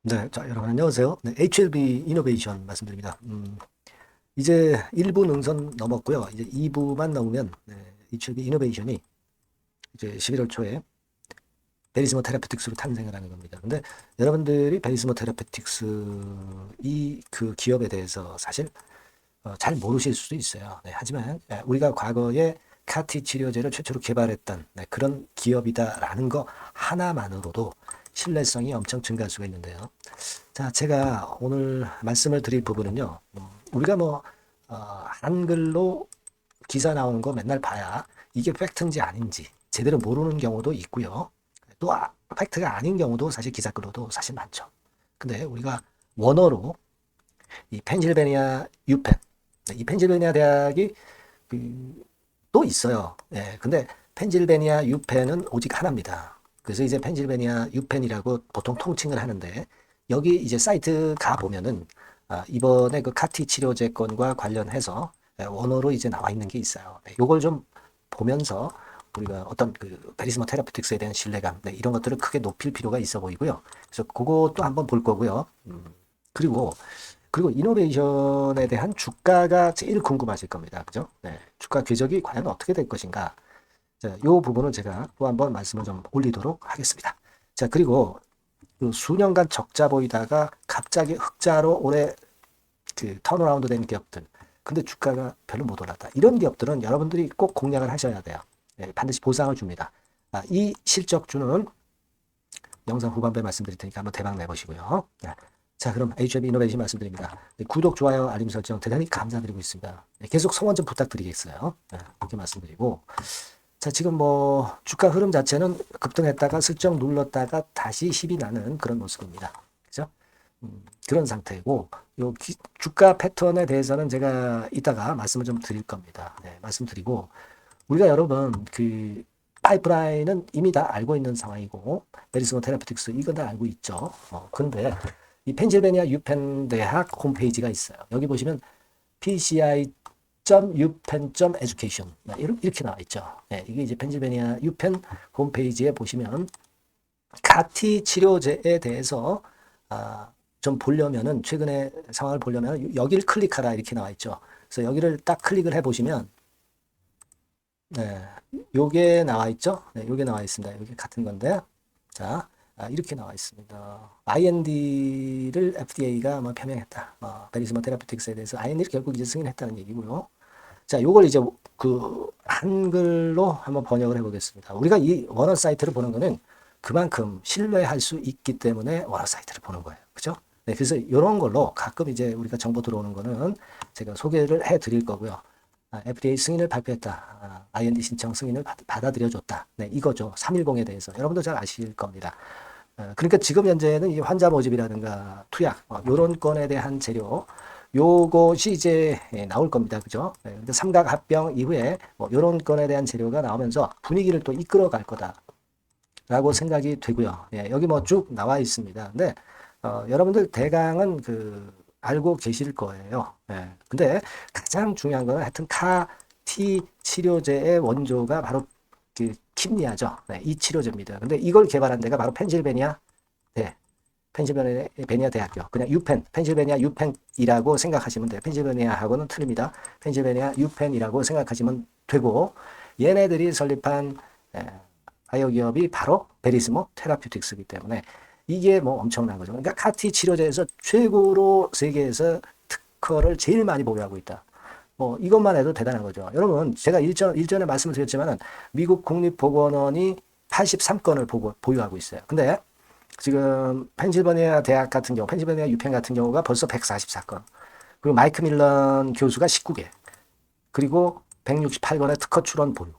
네, 자, 여러분 안녕하세요. 네, HLB 이노베이션 말씀드립니다. 이제 1부 능선 넘었고요. 이제 2부만 넘으면 HLB 이노베이션이 이제 11월 초에 베리스모 테라피틱스로 탄생을 하는 겁니다. 근데 여러분들이 베리스모 테라피틱스 이 그 기업에 대해서 사실 잘 모르실 수도 있어요. 네, 하지만 우리가 과거에 카티 치료제를 최초로 개발했던 그런 기업이다라는 거 하나만으로도 신뢰성이 엄청 증가할 수가 있는데요. 자, 제가 오늘 말씀을 드릴 부분은요. 우리가 한글로 기사 나오는 거 맨날 봐야 이게 팩트인지 아닌지 제대로 모르는 경우도 있고요. 또 팩트가 아닌 경우도 사실 기사글로도 사실 많죠. 근데 우리가 원어로 이 펜실베니아 유펜, 이 펜실베니아 대학이 또 있어요. 예, 근데 펜실베니아 유펜은 오직 하나입니다. 그래서 이제 펜실베니아 유펜이라고 보통 통칭을 하는데 여기 이제 사이트 가 보면은 이번에 그 카티 치료제 건과 관련해서 원어로 이제 나와 있는 게 있어요. 네, 요걸 좀 보면서 우리가 어떤 그 베리스모 테라피틱스에 대한 신뢰감 이런 것들을 크게 높일 필요가 있어 보이고요. 그래서 그것도 한번 볼 거고요. 그리고 이노베이션에 대한 주가가 제일 궁금하실 겁니다. 그죠? 네, 주가 궤적이 과연 어떻게 될 것인가? 자, 요 부분은 제가 또 한번 말씀을 좀 올리도록 하겠습니다. 자, 그리고 그 수년간 적자 보이다가 갑자기 흑자로 올해 그 턴어라운드 된 기업들. 근데 주가가 별로 못 올랐다. 이런 기업들은 여러분들이 꼭 공략을 하셔야 돼요. 네, 반드시 보상을 줍니다. 이 실적주는 영상 후반부에 말씀드릴 테니까 한번 대박 내보시고요. 자, 그럼 HLB 이노베이션 말씀드립니다. 네, 구독, 좋아요, 알림 설정 대단히 감사드리고 있습니다. 네, 계속 성원 좀 부탁드리겠어요. 그렇게 말씀드리고. 자, 지금 주가 흐름 자체는 급등했다가 슬쩍 눌렀다가 다시 힘이 나는 그런 모습입니다. 그죠? 그런 상태고, 주가 패턴에 대해서는 제가 이따가 말씀을 좀 드릴 겁니다. 네, 말씀드리고, 우리가 여러분, 파이프라인은 이미 다 알고 있는 상황이고, 베리스모 테라피틱스 이건 다 알고 있죠. 근데 이 펜실베니아 유펜 대학 홈페이지가 있어요. 여기 보시면 PCI.upenn.education 이렇게 나와 있죠. 네, 이게 이제 펜실베니아 유펜 홈페이지에 보시면 카티 치료제에 대해서 좀 보려면은 최근에 상황을 보려면 여기를 클릭하라 이렇게 나와 있죠. 그래서 여기를 딱 클릭을 해 보시면 네, 요게 나와 있죠. 네, 요게 나와 있습니다. 여기 같은 건데 자 이렇게 나와 있습니다. IND를 FDA가 표명했다. 베리스모 테라피틱스에 대해서 IND를 결국 이제 승인했다는 얘기고요. 자, 요걸 이제 한글로 한번 번역을 해보겠습니다. 우리가 이 원어 사이트를 보는 거는 그만큼 신뢰할 수 있기 때문에 원어 사이트를 보는 거예요. 그죠? 네, 그래서 이런 걸로 가끔 이제 우리가 정보 들어오는 거는 제가 소개를 해 드릴 거고요. FDA 승인을 발표했다. IND 신청 승인을 받아들여줬다. 네, 이거죠. 310에 대해서. 여러분도 잘 아실 겁니다. 그러니까 지금 현재는 이 환자 모집이라든가 투약, 이런 건에 대한 재료, 요것이 이제 나올 겁니다. 그죠? 삼각합병 이후에 이런 건에 대한 재료가 나오면서 분위기를 또 이끌어 갈 거다라고 생각이 되고요. 여기 쭉 나와 있습니다. 근데 여러분들 대강은 알고 계실 거예요. 근데 가장 중요한 거는 하여튼 카티 치료제의 원조가 바로 킴리아죠. 이 치료제입니다. 근데 이걸 개발한 데가 바로 펜실베니아 대학교. 그냥 유펜, 펜실베니아 유펜이라고 생각하시면 돼요. 펜실베니아하고는 틀립니다. 펜실베니아 유펜이라고 생각하시면 되고, 얘네들이 설립한 바이오 기업이 바로 베리스모 테라피틱스이기 때문에 이게 엄청난 거죠. 그러니까 카티 치료제에서 최고로 세계에서 특허를 제일 많이 보유하고 있다. 이것만 해도 대단한 거죠. 여러분, 제가 일전에 말씀을 드렸지만은 미국 국립보건원이 83건을 보유하고 있어요. 근데 지금 펜실베니아 대학 같은 경우, 펜실베니아 유펜 같은 경우가 벌써 144건. 그리고 마이크 밀런 교수가 19개. 그리고 168건의 특허 출원 보유.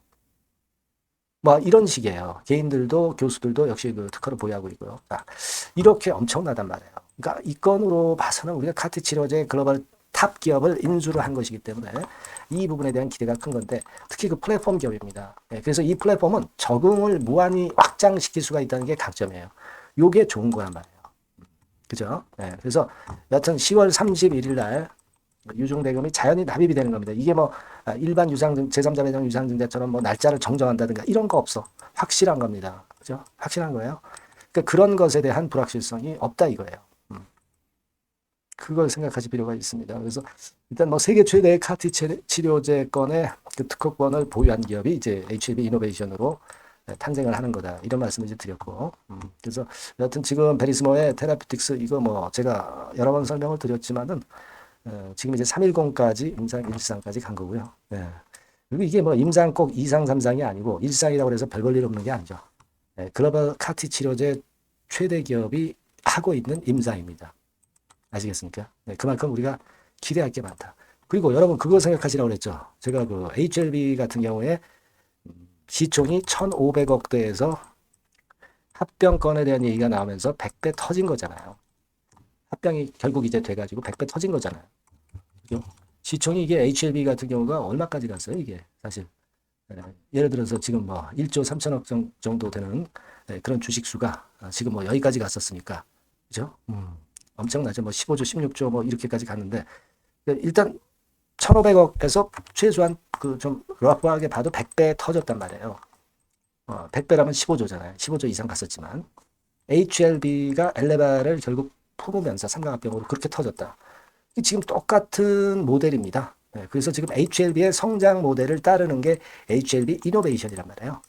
이런 식이에요. 개인들도 교수들도 역시 특허를 보유하고 있고요. 이렇게 엄청나단 말이에요. 그러니까 이 건으로 봐서는 우리가 카티 치료제 글로벌 탑 기업을 인수를 한 것이기 때문에 이 부분에 대한 기대가 큰 건데 특히 플랫폼 기업입니다. 그래서 이 플랫폼은 적응을 무한히 확장시킬 수가 있다는 게 강점이에요. 요게 좋은 거란 말이에요. 그죠? 그래서 여튼 10월 31일 날 유증대금이 자연히 납입이 되는 겁니다. 이게 일반 제3자 배당 유상증자처럼 날짜를 정정한다든가 이런 거 없어. 확실한 겁니다. 그죠? 확실한 거예요. 그러니까 그런 것에 대한 불확실성이 없다 이거예요. 그걸 생각하실 필요가 있습니다. 그래서 일단 뭐 세계 최대의 카티 치료제권의 그 특허권을 보유한 기업이 이제 HLB 이노베이션으로 탄생을 하는 거다. 이런 말씀을 이제 드렸고, 그래서 여하튼 지금 베리스모의 테라피틱스 이거 뭐 제가 여러 번 설명을 드렸지만은 지금 이제 310까지 임상 1상까지 간 거고요. 예. 그리고 이게 뭐 임상 꼭 2상, 3상이 아니고 1상이라고 해서 별 볼 일 없는 게 아니죠. 예. 글로벌 카티 치료제 최대 기업이 하고 있는 임상입니다. 아시겠습니까? 네, 그만큼 우리가 기대할 게 많다. 그리고 여러분 그거 생각하시라고 그랬죠. 제가 그 HLB 같은 경우에 시총이 1,500억대에서 합병권에 대한 얘기가 나오면서 100배 터진 거잖아요. 합병이 결국 이제 돼가지고 100배 터진 거잖아요. 그죠? 시총이 이게 HLB 같은 경우가 얼마까지 갔어요, 이게 사실. 예를 들어서 지금 뭐 1조 3천억 정도 되는 그런 주식수가 지금 뭐 여기까지 갔었으니까. 그죠? 엄청나죠. 뭐 15조, 16조 뭐 이렇게까지 갔는데 일단 1,500억에서 최소한 그 좀 러프하게 봐도 100배 터졌단 말이에요. 100배라면 15조잖아요. 15조 이상 갔었지만 HLB가 엘레바를 결국 품으면서 삼각합병으로 그렇게 터졌다. 지금 똑같은 모델입니다. 그래서 지금 HLB의 성장 모델을 따르는 게 HLB 이노베이션이란 말이에요.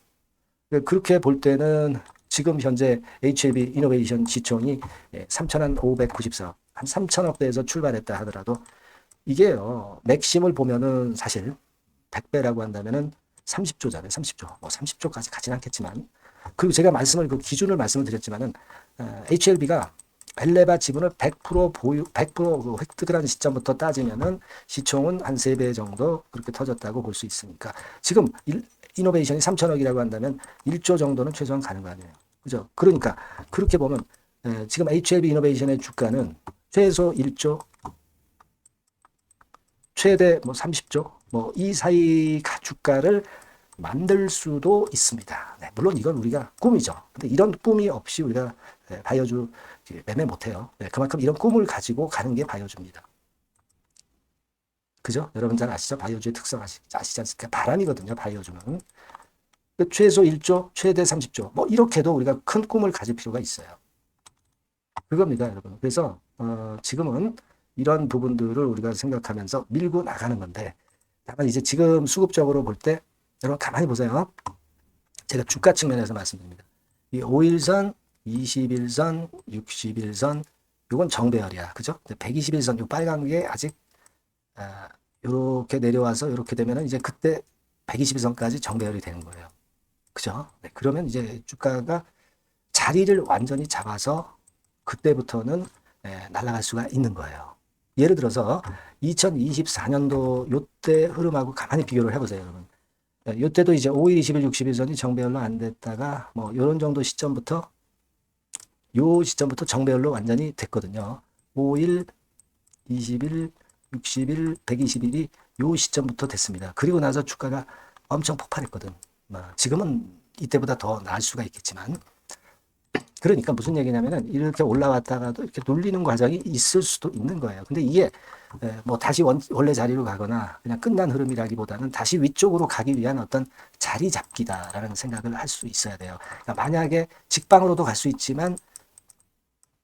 그렇게 볼 때는 지금 현재 HLB 이노베이션 시총이 3,594억, 한 3천억대에서 출발했다 하더라도 이게요, 맥심을 보면은 사실 100배라고 한다면은 30조잖아요. 30조. 뭐 30조까지 가진 않겠지만. 그리고 제가 그 기준을 말씀을 드렸지만은 HLB가 엘레바 지분을 100% 보유, 100% 획득을 하는 시점부터 따지면은 시총은 한 3배 정도 그렇게 터졌다고 볼 수 있으니까 지금 이노베이션이 3천억이라고 한다면 1조 정도는 최소한 가는 거 아니에요. 그죠? 그러니까 그렇게 보면 지금 HLB 이노베이션의 주가는 최소 1조, 최대 뭐 30조, 뭐 이 사이 주가를 만들 수도 있습니다. 네, 물론 이건 우리가 꿈이죠. 근데 이런 꿈이 없이 우리가 바이오주 매매 못해요. 네, 그만큼 이런 꿈을 가지고 가는 게 바이오주입니다. 그죠? 여러분 잘 아시죠? 바이오주의 특성 아시지 않습니까? 바람이거든요, 바이오주는. 최소 1조, 최대 30조. 뭐 이렇게도 우리가 큰 꿈을 가질 필요가 있어요. 그겁니다, 여러분. 그래서 지금은 이런 부분들을 우리가 생각하면서 밀고 나가는 건데, 다만 이제 지금 수급적으로 볼 때 여러분 가만히 보세요. 제가 주가 측면에서 말씀드립니다. 이 5일선, 21선, 61선, 요건 정배열이야. 그죠? 121선, 요 빨간 게 아직 요렇게 내려와서 요렇게 되면은 이제 그때 121선까지 정배열이 되는 거예요. 그죠? 네, 그러면 이제 주가가 자리를 완전히 잡아서 그때부터는 날아갈 수가 있는 거예요. 예를 들어서 2024년도 요때 흐름하고 가만히 비교를 해보세요, 여러분. 요때도 이제 5일, 20일, 60일선이 정배열로 안 됐다가 뭐 요런 정도 시점부터 요 시점부터 정배열로 완전히 됐거든요. 5일, 20일, 60일, 120일이 요 시점부터 됐습니다. 그리고 나서 주가가 엄청 폭발했거든. 지금은 이때보다 더 나을 수가 있겠지만 그러니까 무슨 얘기냐면은 이렇게 올라왔다가도 이렇게 눌리는 과정이 있을 수도 있는 거예요. 근데 이게 뭐 다시 원래 자리로 가거나 그냥 끝난 흐름이라기보다는 다시 위쪽으로 가기 위한 어떤 자리 잡기다라는 생각을 할 수 있어야 돼요. 그러니까 만약에 직방으로도 갈 수 있지만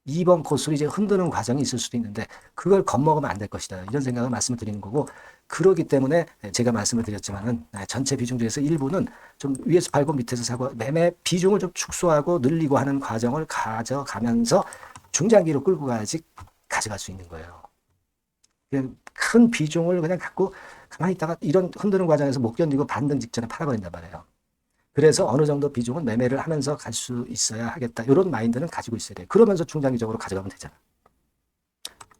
2번 코스로 이제 흔드는 과정이 있을 수도 있는데 그걸 겁먹으면 안 될 것이다. 이런 생각을 말씀을 드리는 거고 그러기 때문에 제가 말씀을 드렸지만은 전체 비중 중에서 일부는 좀 위에서 팔고 밑에서 사고 매매 비중을 좀 축소하고 늘리고 하는 과정을 가져가면서 중장기로 끌고 가야지 가져갈 수 있는 거예요. 큰 비중을 그냥 갖고 가만히 있다가 이런 흔드는 과정에서 못 견디고 반등 직전에 팔아버린단 말이에요. 그래서 어느 정도 비중은 매매를 하면서 갈 수 있어야 하겠다. 이런 마인드는 가지고 있어야 돼요. 그러면서 중장기적으로 가져가면 되잖아.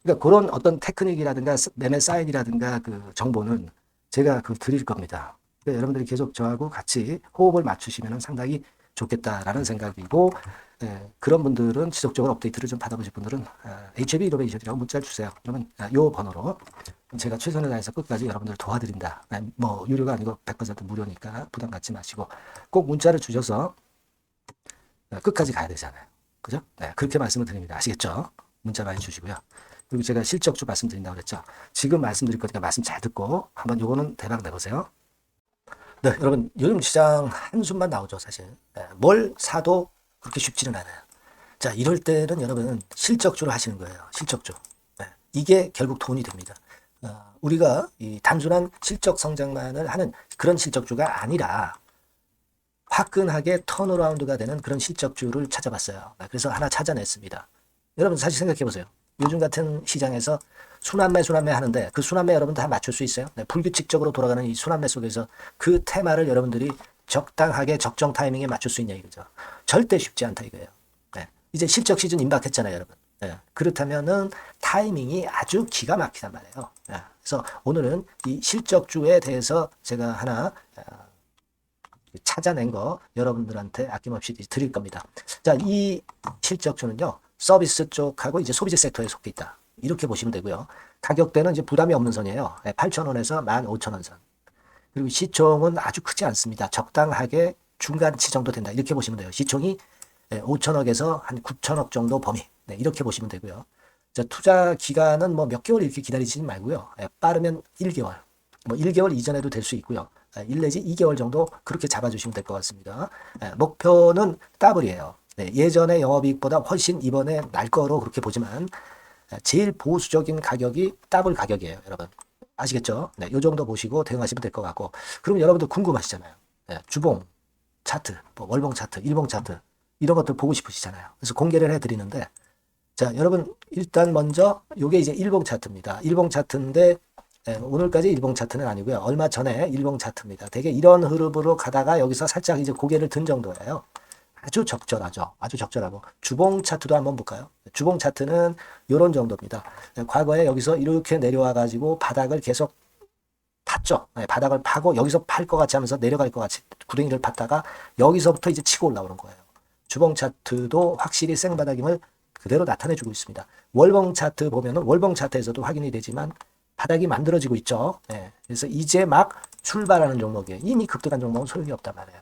그러니까 그런 어떤 테크닉이라든가 매매 사인이라든가 그 정보는 제가 드릴 겁니다. 그러니까 여러분들이 계속 저하고 같이 호흡을 맞추시면 상당히 좋겠다라는 생각이고 그런 분들은 지속적으로 업데이트를 좀 받아보실 분들은 HLB 이노베이션이라고 문자를 주세요. 그러면 요 번호로 제가 최선을 다해서 끝까지 여러분들을 도와드린다. 뭐 유료가 아니고 100% 무료니까 부담 갖지 마시고 꼭 문자를 주셔서 끝까지 가야 되잖아요. 그죠? 네, 그렇게 말씀을 드립니다. 아시겠죠? 문자 많이 주시고요. 그리고 제가 실적주 말씀드린다고 그랬죠. 지금 말씀드릴 거니까 말씀 잘 듣고 한번 요거는 대박 내보세요. 네, 여러분 요즘 시장 한숨만 나오죠, 사실. 뭘 사도 그렇게 쉽지는 않아요. 자, 이럴 때는 여러분은 실적주를 하시는 거예요. 실적주. 이게 결국 돈이 됩니다. 우리가 이 단순한 실적 성장만을 하는 그런 실적주가 아니라 화끈하게 턴어라운드가 되는 그런 실적주를 찾아봤어요. 그래서 하나 찾아냈습니다. 여러분 사실 생각해 보세요. 요즘 같은 시장에서 순환매 하는데 그 순환매 여러분 다 맞출 수 있어요? 네, 불규칙적으로 돌아가는 이 순환매 속에서 그 테마를 여러분들이 적당하게 적정 타이밍에 맞출 수 있냐 이거죠. 절대 쉽지 않다 이거예요. 네, 이제 실적 시즌 임박했잖아요, 여러분. 네, 그렇다면은 타이밍이 아주 기가 막히단 말이에요. 네, 그래서 오늘은 이 실적주에 대해서 제가 하나 찾아낸 거 여러분들한테 아낌없이 드릴 겁니다. 자, 이 실적주는요, 서비스 쪽하고 이제 소비재 섹터에 속해 있다. 이렇게 보시면 되고요. 가격대는 이제 부담이 없는 선이에요. 8,000원에서 15,000원 선. 그리고 시총은 아주 크지 않습니다. 적당하게 중간치 정도 된다. 이렇게 보시면 돼요. 시총이 5천억에서 한 9천억 정도 범위. 네, 이렇게 보시면 되고요. 자, 투자 기간은 뭐 몇 개월 이렇게 기다리지 말고요. 빠르면 1개월. 뭐 1개월 이전에도 될 수 있고요. 1 내지 2개월 정도 그렇게 잡아주시면 될 것 같습니다. 목표는 더블이에요. 네, 예전의 영업이익보다 훨씬 이번에 날 거로 그렇게 보지만 제일 보수적인 가격이 더블 가격이에요, 여러분. 아시겠죠? 네, 요 정도 보시고 대응하시면 될 것 같고. 그럼 여러분들 궁금하시잖아요. 네, 주봉 차트, 뭐 월봉 차트, 일봉 차트 이런 것들 보고 싶으시잖아요. 그래서 공개를 해드리는데, 자, 여러분 일단 먼저 요게 이제 일봉 차트입니다. 일봉 차트인데 오늘까지 일봉 차트는 아니고요. 얼마 전에 일봉 차트입니다. 되게 이런 흐름으로 가다가 여기서 살짝 이제 고개를 든 정도예요. 아주 적절하죠. 아주 적절하고. 주봉 차트도 한번 볼까요? 주봉 차트는 이런 정도입니다. 과거에 여기서 이렇게 내려와 가지고 바닥을 계속 팠죠. 바닥을 파고 여기서 팔 것 같이 하면서 내려갈 것 같이 구덩이를 팠다가 여기서부터 이제 치고 올라오는 거예요. 주봉 차트도 확실히 생바닥임을 그대로 나타내주고 있습니다. 월봉 차트 보면은 월봉 차트에서도 확인이 되지만 바닥이 만들어지고 있죠. 그래서 이제 막 출발하는 종목이에요. 이미 급등한 종목은 소용이 없단 말이에요.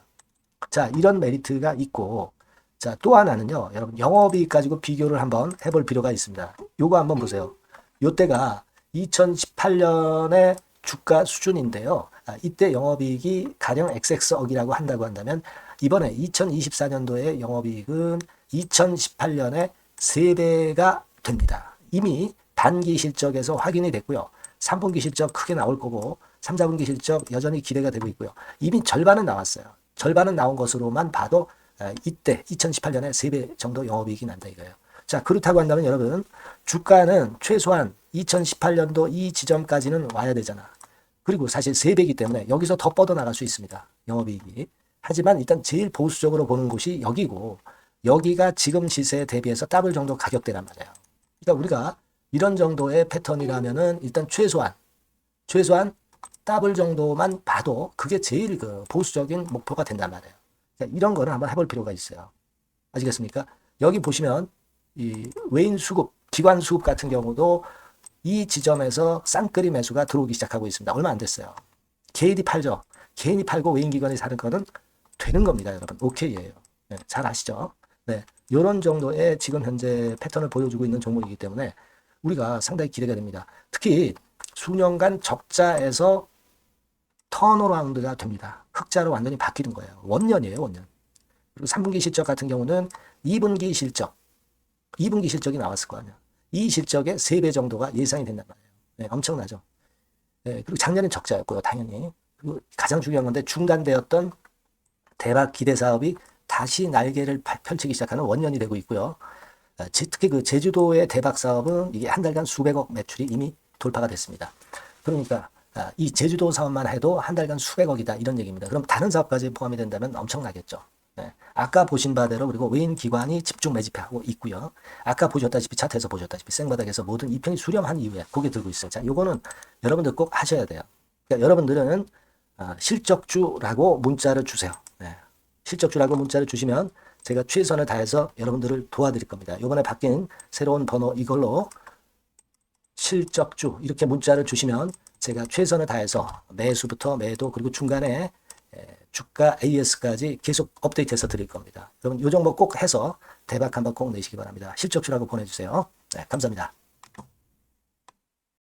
자, 이런 메리트가 있고, 자, 또 하나는요, 여러분, 영업이익 가지고 비교를 한번 해볼 필요가 있습니다. 요거 한번 보세요. 요때가 2018년의 주가 수준인데요. 이때 영업이익이 가령 XX억이라고 한다고 한다면, 이번에 2024년도의 영업이익은 2018년에 3배가 됩니다. 이미 단기 실적에서 확인이 됐고요. 3분기 실적 크게 나올 거고, 3, 4분기 실적 여전히 기대가 되고 있고요. 이미 절반은 나왔어요. 절반은 나온 것으로만 봐도 이때 2018년에 3배 정도 영업이익이 난다 이거예요. 자, 그렇다고 한다면 여러분 주가는 최소한 2018년도 이 지점까지는 와야 되잖아. 그리고 사실 3배이기 때문에 여기서 더 뻗어나갈 수 있습니다. 영업이익이. 하지만 일단 제일 보수적으로 보는 곳이 여기고 여기가 지금 시세에 대비해서 더블 정도 가격대란 말이에요. 그러니까 우리가 이런 정도의 패턴이라면은 일단 최소한 더블 정도만 봐도 그게 제일 그 보수적인 목표가 된단 말이에요. 이런 거를 한번 해볼 필요가 있어요. 아시겠습니까? 여기 보시면 이 외인 수급, 기관 수급 같은 경우도 이 지점에서 쌍끌이 매수가 들어오기 시작하고 있습니다. 얼마 안 됐어요. 개인이 팔죠. 개인이 팔고 외인 기관이 사는 거는 되는 겁니다, 여러분. 오케이예요. 네, 잘 아시죠? 네, 이런 정도의 지금 현재 패턴을 보여주고 있는 종목이기 때문에 우리가 상당히 기대가 됩니다. 특히 수년간 적자에서 턴어라운드가 됩니다. 흑자로 완전히 바뀌는 거예요. 원년이에요, 원년. 그리고 3분기 실적 같은 경우는 2분기 실적이 나왔을 거 아니야. 이 실적의 3배 정도가 예상이 된단 말이에요. 네, 엄청나죠. 네, 그리고 작년엔 적자였고요, 당연히. 그리고 가장 중요한 건데 중단되었던 대박 기대 사업이 다시 날개를 펼치기 시작하는 원년이 되고 있고요. 특히 그 제주도의 대박 사업은 이게 한 달간 수백억 매출이 이미 돌파가 됐습니다. 그러니까 이 제주도 사업만 해도 한 달간 수백억이다 이런 얘기입니다. 그럼 다른 사업까지 포함이 된다면 엄청나겠죠. 네. 아까 보신 바대로 그리고 외인 기관이 집중 매집하고 있고요. 아까 보셨다시피 차트에서 보셨다시피 생바닥에서 모든 이평이 수렴한 이후에 고개 들고 있어요. 자, 요거는 여러분들 꼭 하셔야 돼요. 그러니까 여러분들은 실적주라고 문자를 주세요. 네. 실적주라고 문자를 주시면 제가 최선을 다해서 여러분들을 도와드릴 겁니다. 요번에 바뀐 새로운 번호 이걸로 실적주 이렇게 문자를 주시면 제가 최선을 다해서 매수부터 매도 그리고 중간에 주가 AS까지 계속 업데이트해서 드릴 겁니다. 여러분 이 종목 꼭 해서 대박 한번 꼭 내시기 바랍니다. 실적주라고 보내주세요. 네, 감사합니다.